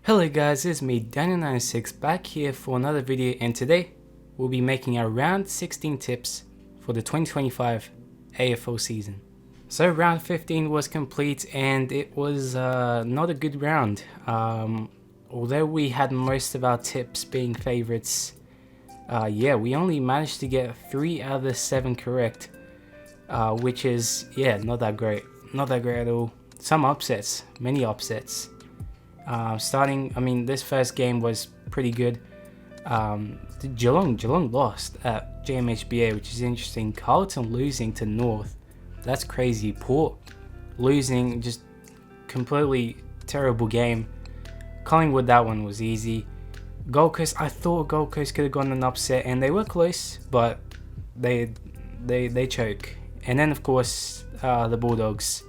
Hello guys, it's me Daniel96 back here for another video, and today we'll be making our round 16 tips for the 2025 AFL season. So round 15 was complete and it was not a good round. Although we had most of our tips being favorites, we only managed to get 3 out of the 7 correct, which is not that great at all. Some upsets, many upsets. This first game was pretty good. Geelong lost at GMHBA, which is interesting. Carlton losing to North, that's crazy. Port losing, just completely terrible game. Collingwood, that one was easy. Gold Coast, I thought Gold Coast could have gone an upset, and they were close, but they choke. And then of course the Bulldogs,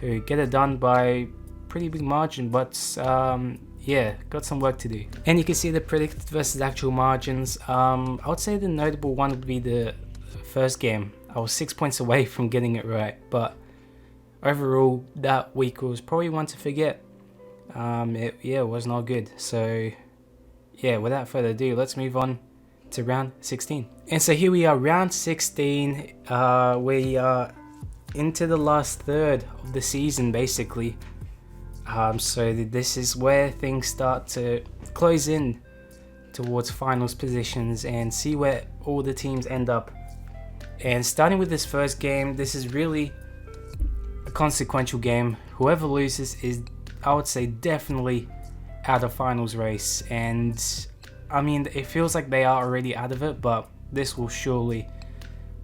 who get it done by pretty big margin, but got some work to do. And you can see the predicted versus actual margins. I would say the notable one would be the first game. I was 6 points away from getting it right, but overall that week was probably one to forget. It was not good. So without further ado, let's move on to round 16. And so here we are, round 16. We are into the last third of the season basically. So this is where things start to close in towards finals positions and see where all the teams end up. And starting with this first game, this is really a consequential game. Whoever loses is, I would say, definitely out of finals race. And I mean, it feels like they are already out of it, but this will surely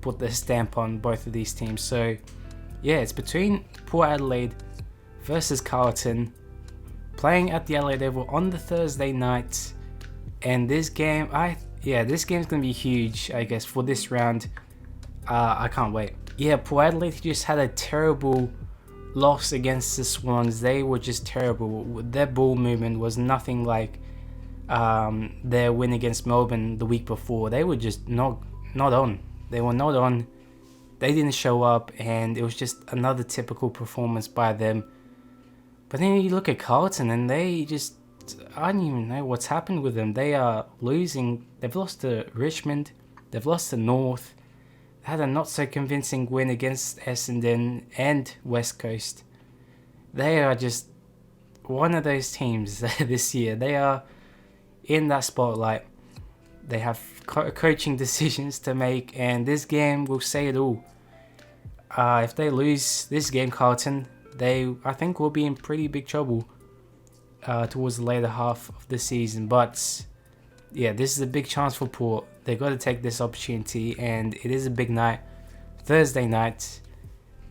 put the stamp on both of these teams. So it's between Port Adelaide versus Carlton, playing at the Adelaide Oval on the Thursday night. And this game, this game's gonna be huge, I guess, for this round. I can't wait. Port Adelaide just had a terrible loss against the Swans. They were just terrible. Their ball movement was nothing like their win against Melbourne the week before. They were just not on. They were not on. They didn't show up, and it was just another typical performance by them. But then you look at Carlton and they just, I don't even know what's happened with them. They are losing. They've lost to Richmond. They've lost to North. They had a not so convincing win against Essendon and West Coast. They are just one of those teams this year. They are in that spotlight. They have coaching decisions to make, and this game will say it all. If they lose this game, Carlton, I think will be in pretty big trouble towards the later half of the season. But this is a big chance for Port. They got to take this opportunity, and it is a big night, Thursday night.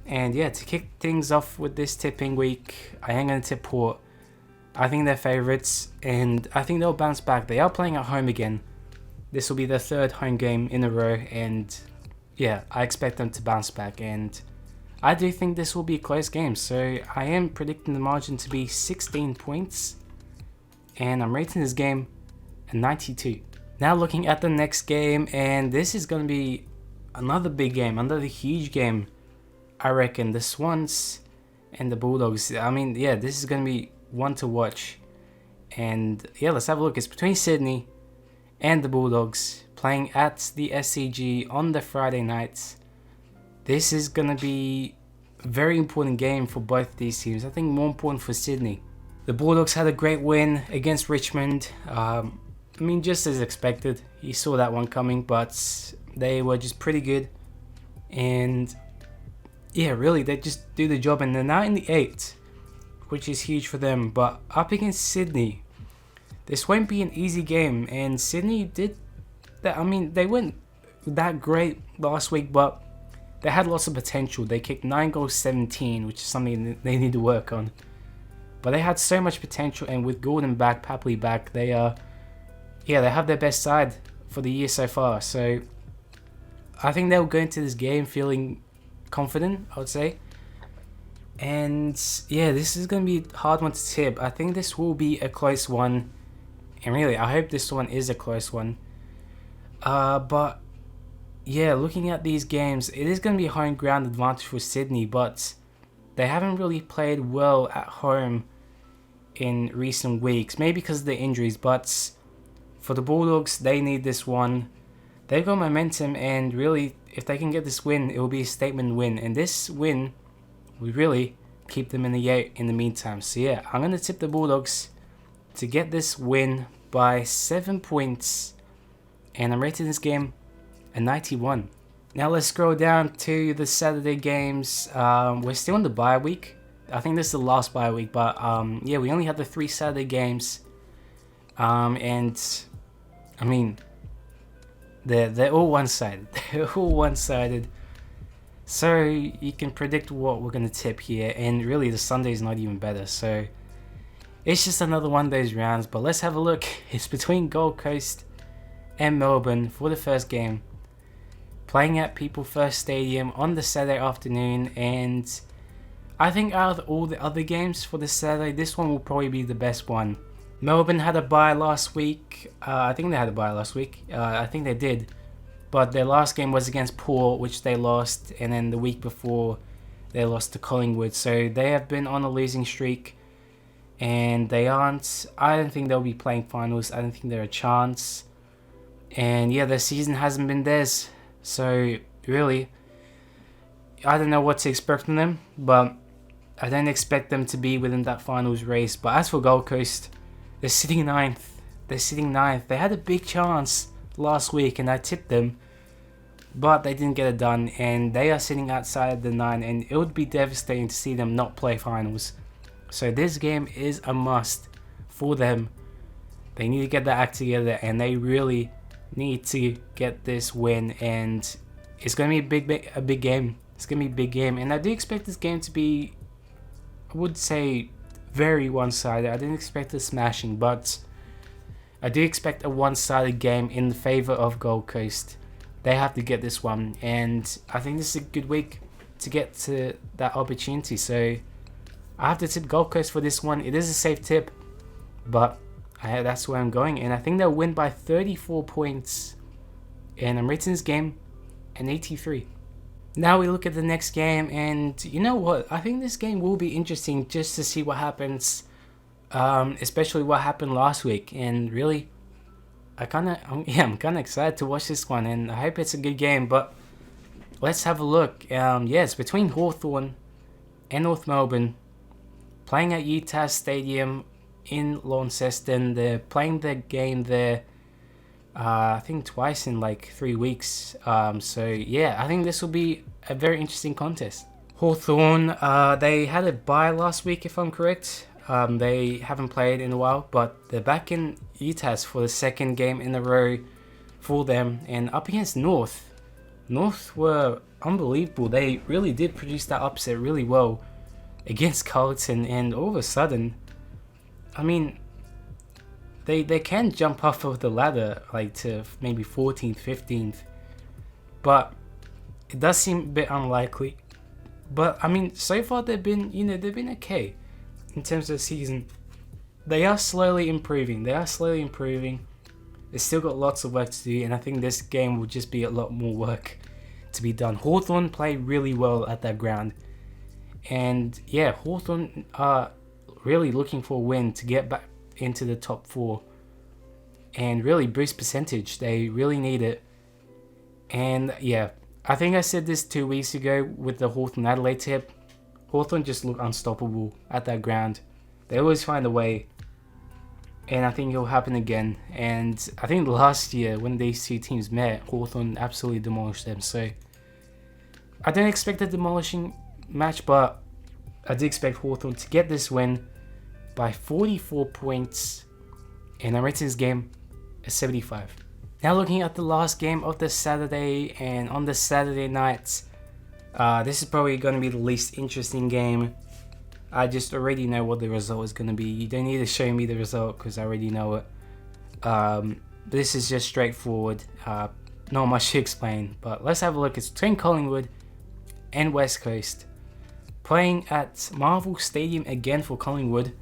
And to kick things off with this tipping week, I am going to tip Port. I think they're favourites, and I think they'll bounce back. They are playing at home again. This will be their 3rd home game in a row, and I expect them to bounce back. And I do think this will be a close game, so I am predicting the margin to be 16 points, and I'm rating this game a 92. Now looking at the next game, and this is going to be another big game, another huge game, I reckon. The Swans and the Bulldogs. I mean, this is going to be one to watch. And let's have a look. It's between Sydney and the Bulldogs, playing at the SCG on the Friday nights. This is going to be a very important game for both these teams. I think more important for Sydney. The Bulldogs had a great win against Richmond. Just as expected. You saw that one coming, but they were just pretty good. And really, they just do the job. And they're now in the 8th, which is huge for them. But up against Sydney, this won't be an easy game. And Sydney did that. They weren't that great last week, but they had lots of potential. They kicked 9 goals, 17, which is something they need to work on. But they had so much potential, and with Gordon back, Papley back, they have their best side for the year so far. So I think they'll go into this game feeling confident, I would say. And this is going to be a hard one to tip. I think this will be a close one. And really, I hope this one is a close one. But looking at these games, it is going to be a home ground advantage for Sydney, but they haven't really played well at home in recent weeks, maybe because of the injuries, but for the Bulldogs, they need this one. They've got momentum, and really, if they can get this win, it will be a statement win, and this win will really keep them in the 8 in the meantime. So yeah, I'm going to tip the Bulldogs to get this win by 7 points, and I'm rating this game a 91. Now let's scroll down to the Saturday games. We're still in the bye week. I think this is the last bye week, but yeah, we only had the 3 Saturday games, and I mean, they're all one-sided. They're all one-sided. So you can predict what we're gonna tip here, and really the Sunday's not even better. So it's just another one of those rounds. But let's have a look. It's between Gold Coast and Melbourne for the first game, playing at People First Stadium on the Saturday afternoon. And I think out of all the other games for this Saturday, this one will probably be the best one. Melbourne had a bye last week. I think they had a bye last week. I think they did. But their last game was against Port, which they lost. And then the week before, they lost to Collingwood. So they have been on a losing streak. And they aren't... I don't think they'll be playing finals. I don't think they're a chance. And yeah, their season hasn't been theirs. So really, I don't know what to expect from them. But I don't expect them to be within that finals race. But as for Gold Coast, they're sitting ninth. They're sitting ninth. They had a big chance last week and I tipped them, but they didn't get it done, and they are sitting outside the 9, and it would be devastating to see them not play finals. So this game is a must for them. They need to get their act together, and they really need to get this win, and it's going to be a big game. It's going to be a big game, and I do expect this game to be, I would say, very one-sided. I didn't expect a smashing, but I do expect a one-sided game in the favour of Gold Coast. They have to get this one, and I think this is a good week to get to that opportunity. So I have to tip Gold Coast for this one. It is a safe tip, but that's where I'm going, and I think they'll win by 34 points, and I'm rating this game an 83. Now we look at the next game, and you know what? I think this game will be interesting just to see what happens. Especially what happened last week, and really, I'm kind of excited to watch this one, and I hope it's a good game. But let's have a look. Yeah, it's between Hawthorn and North Melbourne, playing at UTAS Stadium in Launceston. They're playing the game there, I think twice in like 3 weeks. So yeah, I think this will be a very interesting contest. Hawthorn, they had a bye last week, if I'm correct. They haven't played in a while, but they're back in UTAS for the second game in a row for them, and up against North. North were unbelievable. They really did produce that upset really well against Carlton, and all of a sudden, I mean, they can jump off of the ladder like to maybe 14th, 15th, but it does seem a bit unlikely. But I mean, so far they've been okay. In terms of the season, they are slowly improving. They've still got lots of work to do, and I think this game will just be a lot more work to be done. Hawthorn play really well at that ground, and yeah, Hawthorn are really looking for a win to get back into the top 4 and really boost percentage. They really need it. And yeah, I think I said this 2 weeks ago with the Hawthorn Adelaide tip. Hawthorn just look unstoppable at that ground. They always find a way, and I think it'll happen again. And I think last year when these two teams met, Hawthorn absolutely demolished them. So I don't expect a demolishing match, but I do expect Hawthorn to get this win by 44 points, and I'm rating this game a 75. Now looking at the last game of the Saturday, and on the Saturday night, this is probably going to be the least interesting game. I just already know what the result is going to be. You don't need to show me the result because I already know it. This is just straightforward. Not much to explain. But let's have a look. It's between Collingwood and West Coast, playing at Marvel Stadium again for Collingwood,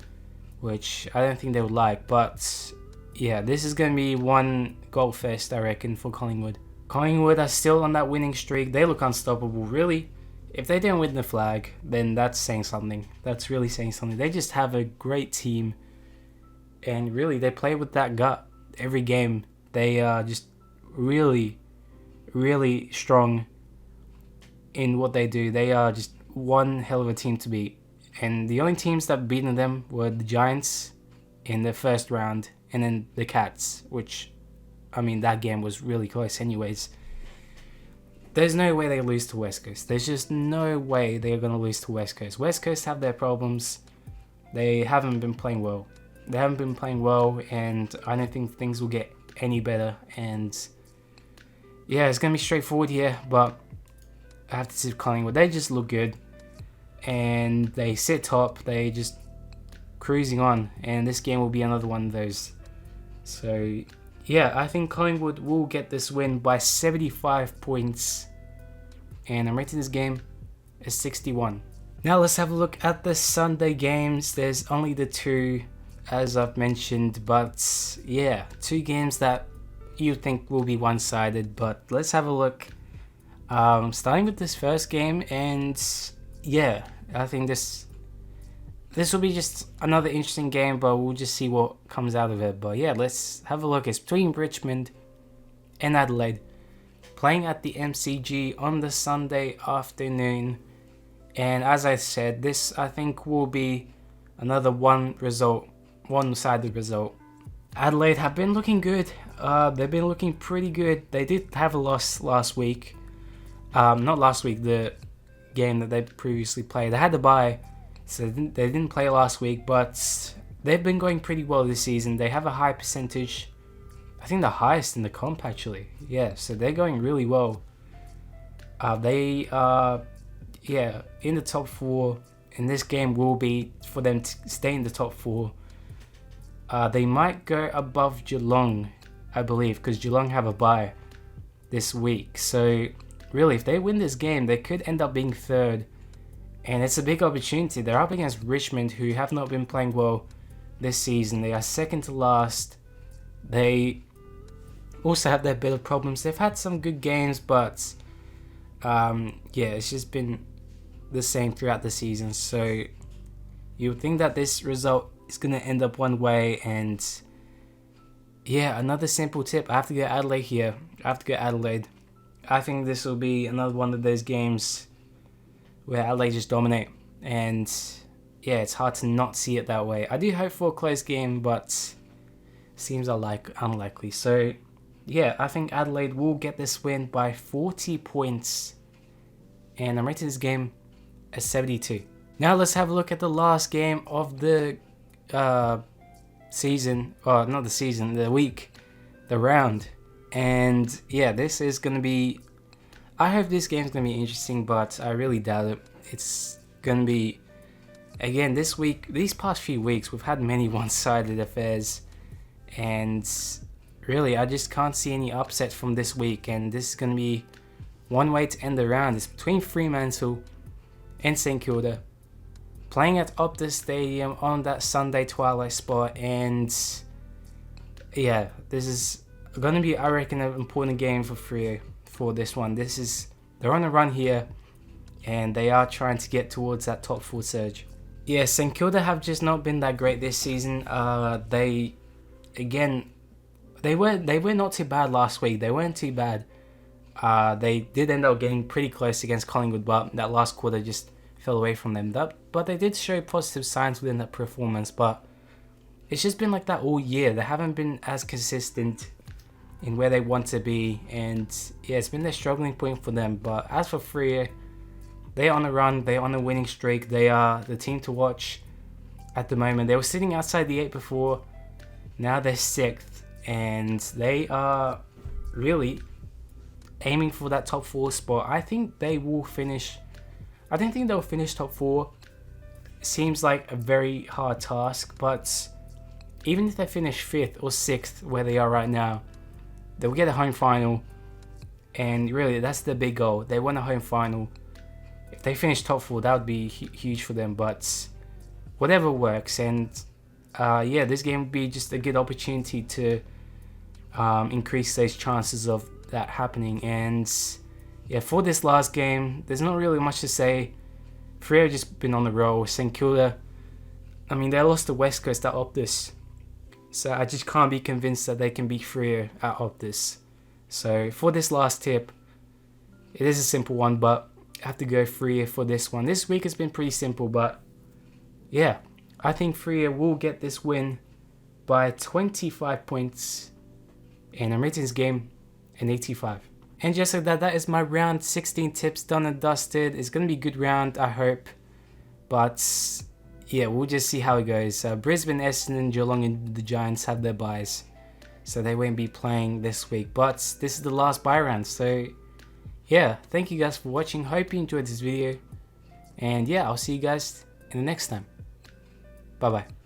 which I don't think they would like. But yeah, this is going to be one goal fest, I reckon, for Collingwood. Collingwood are still on that winning streak. They look unstoppable, really. if they didn't win the flag, then that's saying something. That's really saying something. They just have a great team, and really they play with that gut every game. They are just really, really strong in what they do. They are just one hell of a team to beat. And the only teams that beaten them were the Giants in the first round, and then the Cats, which, I mean, that game was really close anyways. There's no way they lose to West Coast. There's just no way they're going to lose to West Coast. West Coast have their problems. They haven't been playing well. And I don't think things will get any better. And yeah, it's going to be straightforward here, but I have to see Collingwood. They just look good, and they sit top. They just cruising on, and this game will be another one of those. So yeah, I think Collingwood will get this win by 75 points, and I'm rating this game as 61. Now let's have a look at the Sunday games. There's only the two, as I've mentioned, but yeah, two games that you think will be one-sided, but let's have a look. Starting with this first game, and yeah, I think this will be just another interesting game, but we'll just see what comes out of it. But yeah, let's have a look. It's between Richmond and Adelaide, playing at the MCG on the Sunday afternoon. And as I said, this I think will be another one-sided result. Adelaide have been looking good. They've been looking pretty good. They did have a loss last week. Not last week, the game that they previously played. They had to bye, so they didn't play last week, but they've been going pretty well this season. They have a high percentage. I think the highest in the comp, actually. Yeah, so they're going really well. They are, in the top 4, and this game will be for them to stay in the top 4. They might go above Geelong, I believe, because Geelong have a bye this week. So really, if they win this game, they could end up being 3rd, and it's a big opportunity. They're up against Richmond, who have not been playing well this season. They are second to last. They also have their bit of problems. They've had some good games, but it's just been the same throughout the season. So you would think that this result is going to end up one way, and yeah, another simple tip. I have to get Adelaide here. I think this will be another one of those games where Adelaide just dominate, and yeah, it's hard to not see it that way. I do hope for a close game, but seems unlikely. So yeah, I think Adelaide will get this win by 40 points, and I'm rating this game as 72. Now let's have a look at the last game of the season, or not the season, the week, the round. And yeah, this is going to be, I hope this game's going to be interesting, but I really doubt it. It's going to be, again, this week, these past few weeks, we've had many one-sided affairs, and really, I just can't see any upsets from this week, and this is going to be one way to end the round. It's between Fremantle and St Kilda, playing at Optus Stadium on that Sunday twilight spot, and yeah, this is going to be, I reckon, an important game for Freo for this one. They're on a run here, and they are trying to get towards that top 4 surge. Yeah, St Kilda have just not been that great this season. They were not too bad last week. They weren't too bad. They did end up getting pretty close against Collingwood, but that last quarter just fell away from them. But they did show positive signs within that performance, but it's just been like that all year. They haven't been as consistent in where they want to be, and yeah, it's been their struggling point for them. But as for Freo, they're on a run, they're on a winning streak. They are the team to watch at the moment. They were sitting outside the 8 before, now they're 6th, and they are really aiming for that top 4 spot. I think they will finish, I don't think they'll finish top 4. It seems like a very hard task, but even if they finish 5th or 6th where they are right now, they'll get a home final, and really that's the big goal. They want a home final. If they finish top 4, that would be huge for them, but whatever works. And yeah, this game would be just a good opportunity to increase those chances of that happening. And yeah, for this last game, there's not really much to say. Freo have just been on the roll. St Kilda, I mean, they lost to West Coast at Optus. So I just can't be convinced that they can beat Freo at Optus. So for this last tip, it is a simple one, but I have to go Freo for this one. This week has been pretty simple, but yeah, I think Freo will get this win by 25 points. And I'm rating this game an 85. And just like that, that is my round 16 tips done and dusted. It's going to be a good round, I hope. But yeah, we'll just see how it goes. Brisbane, Essendon, Geelong and the Giants have their byes, so they won't be playing this week. But this is the last bye round. So yeah, thank you guys for watching. Hope you enjoyed this video. And yeah, I'll see you guys in the next time. Bye bye.